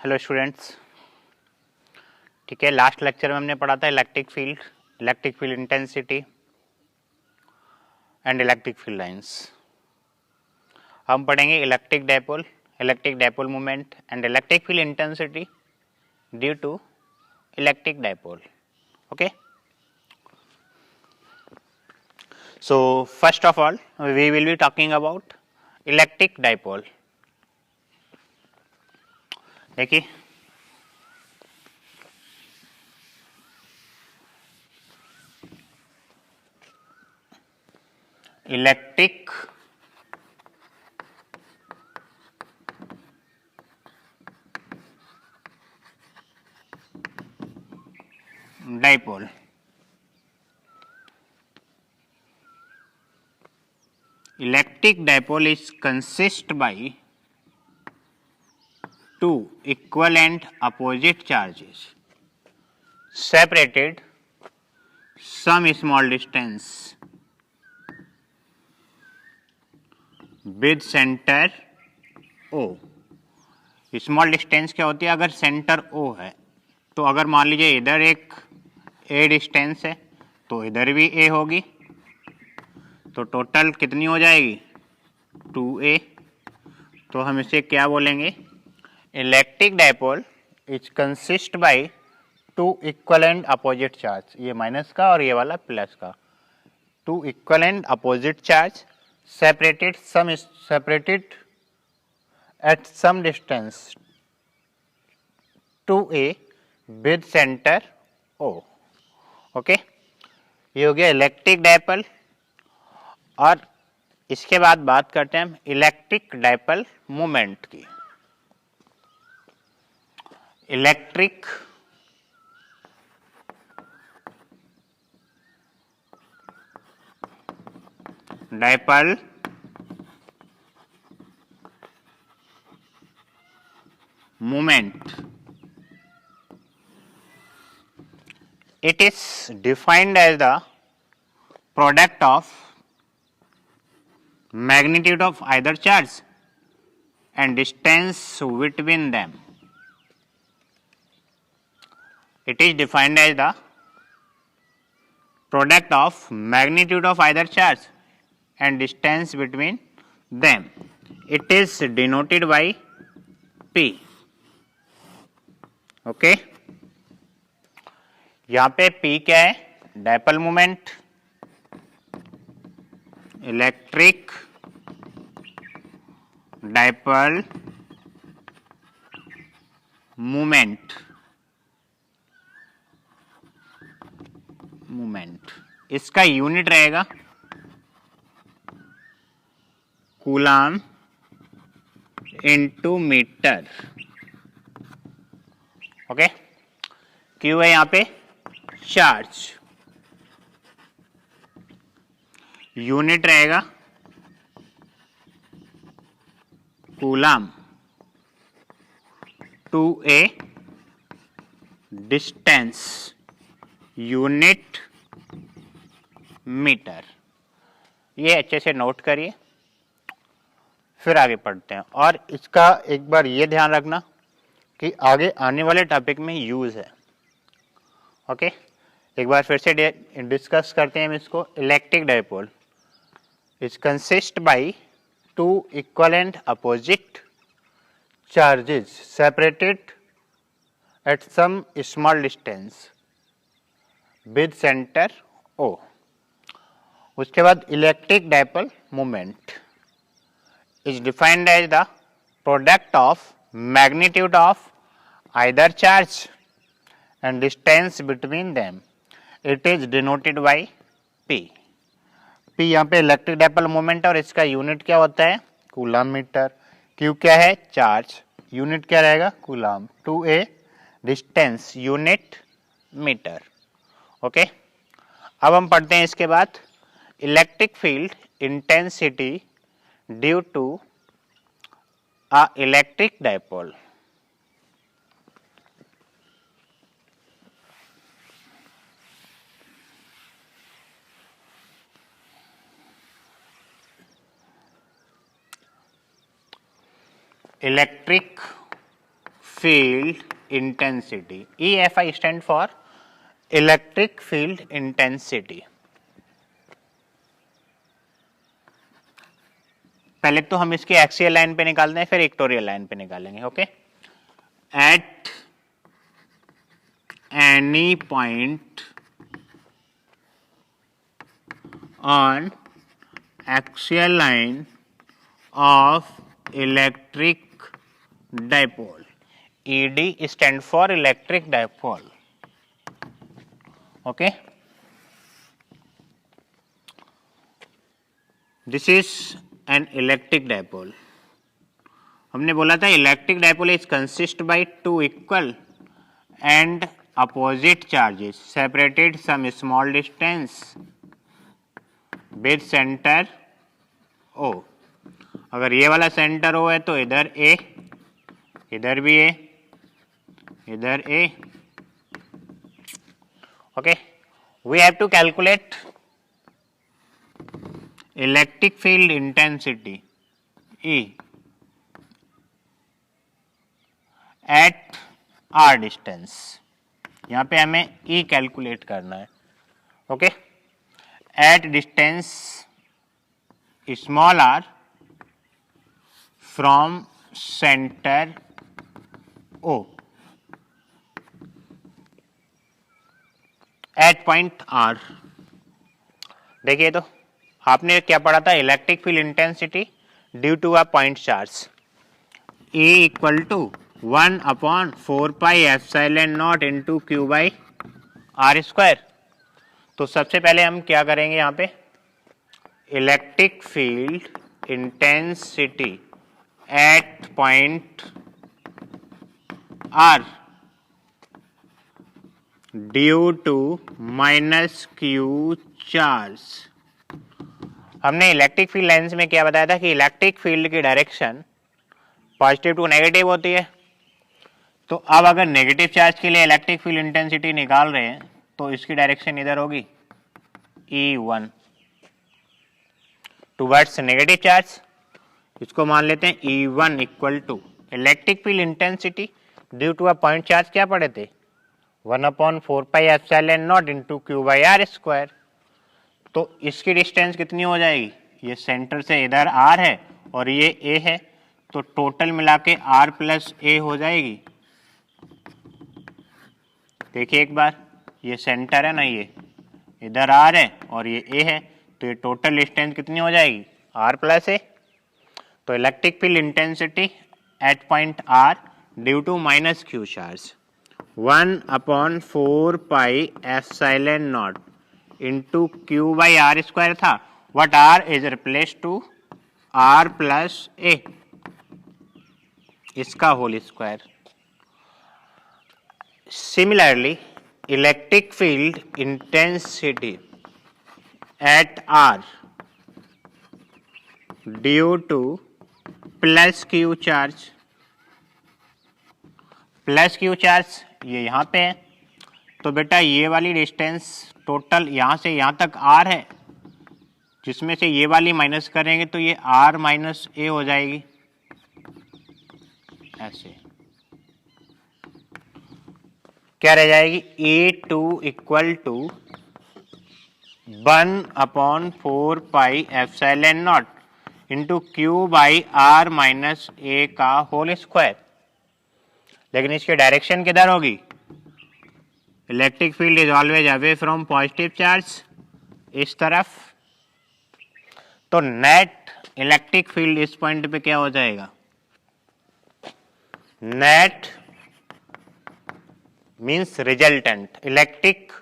Hello students. ठीक है, last lecture में हमने पढ़ा था electric field intensity and electric field lines. हम पढ़ेंगे electric dipole moment and electric field intensity due to electric dipole. Okay, so first of all we will be talking about electric dipole. देखिए, electric dipole is consist by two equal and opposite charges separated some small distance with center O. Small distance क्या होती है? अगर centre O है तो अगर मान लीजिए इधर एक A डिस्टेंस है तो इधर भी A होगी, तो टोटल कितनी हो जाएगी? 2A। तो हम इसे क्या बोलेंगे? Electric dipole is consist by two equal and opposite charge, ये माइनस का और ये वाला प्लस का, two equal and opposite charge separated at some distance 2A with center O. Okay, ये हो गया इलेक्ट्रिक डायपोल। और इसके बाद बात करते हैं हम इलेक्ट्रिक डायपोल मोमेंट की। Electric dipole moment, it is defined as the product of magnitude of either charge and distance between them. It is defined as the product of magnitude of either charge and distance between them. It is denoted by P. Okay, यहां पे P क्या है? Dipole moment, electric dipole moment. इसका unit रहेगा coulomb into metre. Okay, Q है यहां पे charge, unit रहेगा coulomb, 2A distance, unit metre. ये अच्छे से नोट करिए, फिर आगे पढ़ते हैं। और इसका एक बार ये ध्यान रखना कि आगे आने वाले टॉपिक में यूज है। ओके, एक बार फिर से डिस्कस करते हैं हम इसको। Electric dipole is consist by two equal and opposite charges separated at some small distance with centre O। उसके बाद electric dipole moment is defined as the product of magnitude of either charge and distance between them. It is denoted by P. P यहाँ पे electric dipole moment और इसका unit क्या होता है? Coulomb metre. Q क्या है? चार्ज, यूनिट क्या रहेगा? Coulomb, 2A distance, unit metre. Okay, अब हम पढ़ते हैं इसके बाद electric field intensity due to a electric dipole. Electric field intensity. EFI stand for electric field intensity. पहले तो हम इसकी एक्सियल लाइन पे निकालते हैं, फिर इक्वेटोरियल लाइन पे निकालेंगे. Okay, at any point on axial line of electric dipole. ED stand for electric dipole. Okay, this is an electric dipole. हमने बोला था electric dipole is consist by two equal and opposite charges separated some small distance with centre O. अगर ये वाला centre O है तो इधर A, इधर भी A, इधर A. Okay, we have to calculate electric field intensity E at R distance. यहाँ पे हमें E कैलकुलेट करना है. Okay, at distance small r from centre O at point R. देखिए तो आपने क्या पढ़ा था, electric field intensity due to a point charge E equal to 1/4 pi epsilon not into Q by are square. तो सबसे पहले हम क्या करेंगे, यहाँ पे electric field intensity at point R due to minus Q charge. हमने इलेक्ट्रिक फील्ड लाइन्स में क्या बताया था कि इलेक्ट्रिक फील्ड की डायरेक्शन पॉजिटिव टू नेगेटिव होती है. तो अब अगर नेगेटिव चार्ज के लिए इलेक्ट्रिक फील्ड इंटेंसिटी निकाल रहे हैं तो इसकी डायरेक्शन इधर होगी E1 टुवर्ड्स नेगेटिव चार्ज. इसको मान लेते हैं E1 equal to electric field intensity due to a point charge क्या पढ़े थे, 1/4 pi epsilon not into Q by are square. तो इसकी डिस्टेंस कितनी हो जाएगी, ये सेंटर से इधर R है और ये A है, तो टोटल मिला के R प्लस A हो जाएगी. देखिए एक बार, ये सेंटर है ना, ये इधर R है और ये A है, तो ये टोटल डिस्टेंस कितनी हो जाएगी, R प्लस A. तो electric field intensity at point R due to minus Q charge 1/4 pi epsilon not into Q by are square था. What R is replace to R plus A, इसका whole square. Similarly electric field intensity at R due to plus q charge. Plus q charge ये यहाँ पे है, तो बेटा ये वाली डिस्टेंस टोटल यहाँ से यहाँ तक R है, जिसमें से ये वाली माइनस करेंगे तो ये R माइनस A हो जाएगी ऐसे. क्या रह जाएगी, E2 equal to 1/4 pi epsilon not into Q by R minus A का होल स्क्वायर. लेकिन इसकी डायरेक्शन किधर होगी, electric field is always away from positive charge, इस तरफ. तो नेट इलेक्ट्रिक फील्ड इस पॉइंट पे क्या हो जाएगा, net means resultant electric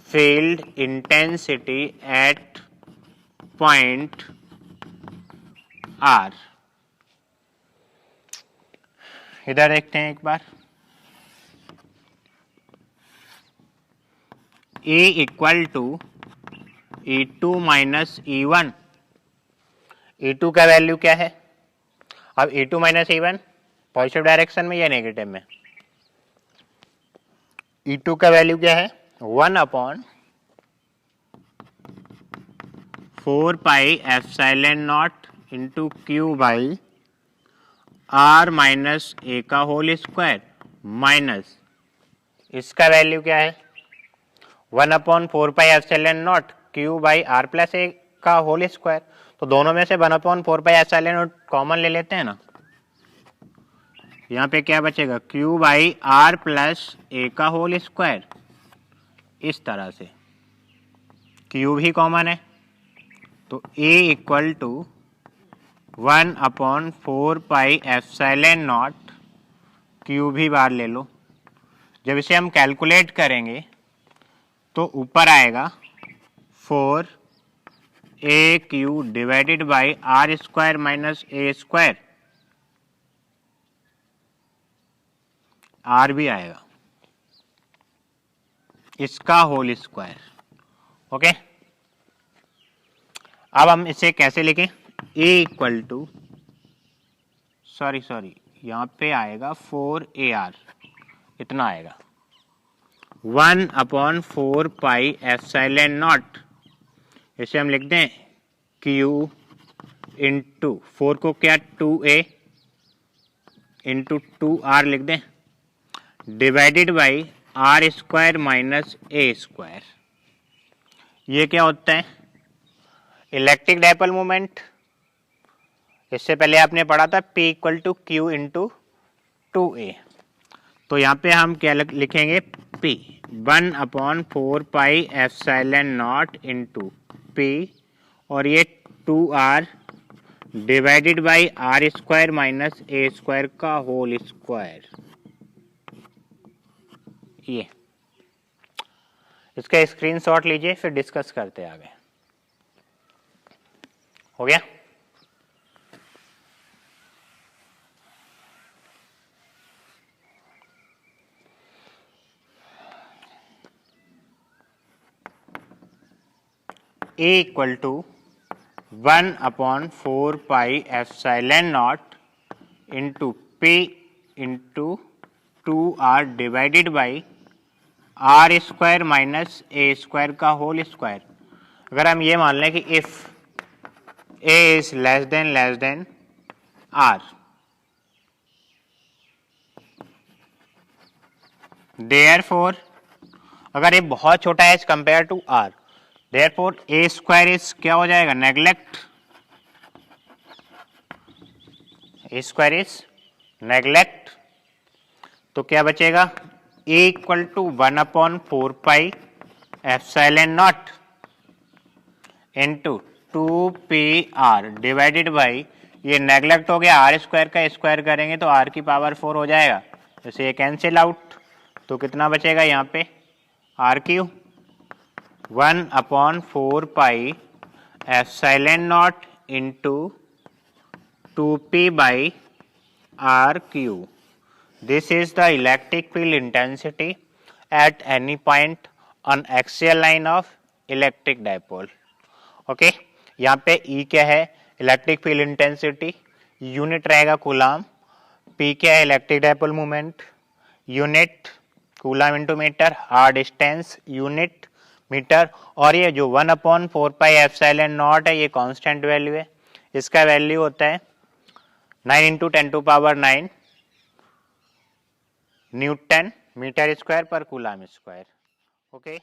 field intensity at point R. इधर देखते हैं एक बार, E equal to E2 minus E1. E2 का वैल्यू क्या है, अब E2 minus E1 positive direction में या नेगेटिव में, E2 का वैल्यू क्या है, 1/4 pi epsilon not into Q by r minus a का होल स्क्वायर माइनस इसका वैल्यू क्या है 1/4πε0 q by r plus a का होल स्क्वायर। तो दोनों में से 1/4πε0 कॉमन ले लेते हैं ना, यहाँ पे क्या बचेगा Q by r plus a का होल स्क्वायर। इस तरह से क्यू भी कॉमन है तो a इक्वल टू 1/4πε0 क्यू भी बाहर ले लो। जब इसे हम कैलकुलेट करेंगे तो ऊपर आएगा 4a³ divided by are square minus A square, R भी आएगा इसका होल स्क्वायर। ओके, अब हम इसे कैसे लिखें a इक्वल टू सॉरी यहाँ पे आएगा 4ar, इतना आएगा 1/4πε0। इसे हम लिख दें q इंटू 4 को क्या 2a इंटू 2r लिख दें divided by are square minus A square. ये क्या होता है इलेक्ट्रिक डाइपोल मोमेंट। इससे पहले आपने पढ़ा था P equal to Q into 2a। तो यहाँ पे हम क्या लिखेंगे P 1/4πε0 इंटू P और ये 2r divided by are square minus A square का होल स्क्वायर। ये इसका स्क्रीनशॉट लीजिए फिर डिस्कस करते हैं आगे। हो गया? A equal to 1/4πε0 into P into 2r divided by are square minus A square का होल स्क्वायर। अगर हम ये मान लें कि if a is less than r, therefore अगर ये बहुत छोटा है as compare to r, therefore a square is क्या हो जाएगा neglect, a square is neglect. तो क्या बचेगा a equal to 1/4πε0 into 2pr divided by ये नेग्लेक्ट हो गया आर स्क्वायर का स्क्वायर करेंगे तो r की पावर 4 हो जाएगा, जैसे ये कैंसिल आउट तो कितना बचेगा यहाँ पे r³ 1/4πε0 into 2p by r³। This is the electric field intensity at any point on axial line of electric dipole. Okay, यहाँ पे E क्या है इलेक्ट्रिक फील्ड इंटेंसिटी, यूनिट रहेगा कूलाम, P क्या है electric dipole moment, unit coulomb into metre, r distance unit metre, और ये जो 1/4πε0 है ये कांस्टेंट वैल्यू है, इसका वैल्यू होता है 9 × 10⁹ न्यूटन मीटर स्क्वायर पर कूलाम स्क्वायर। ओके।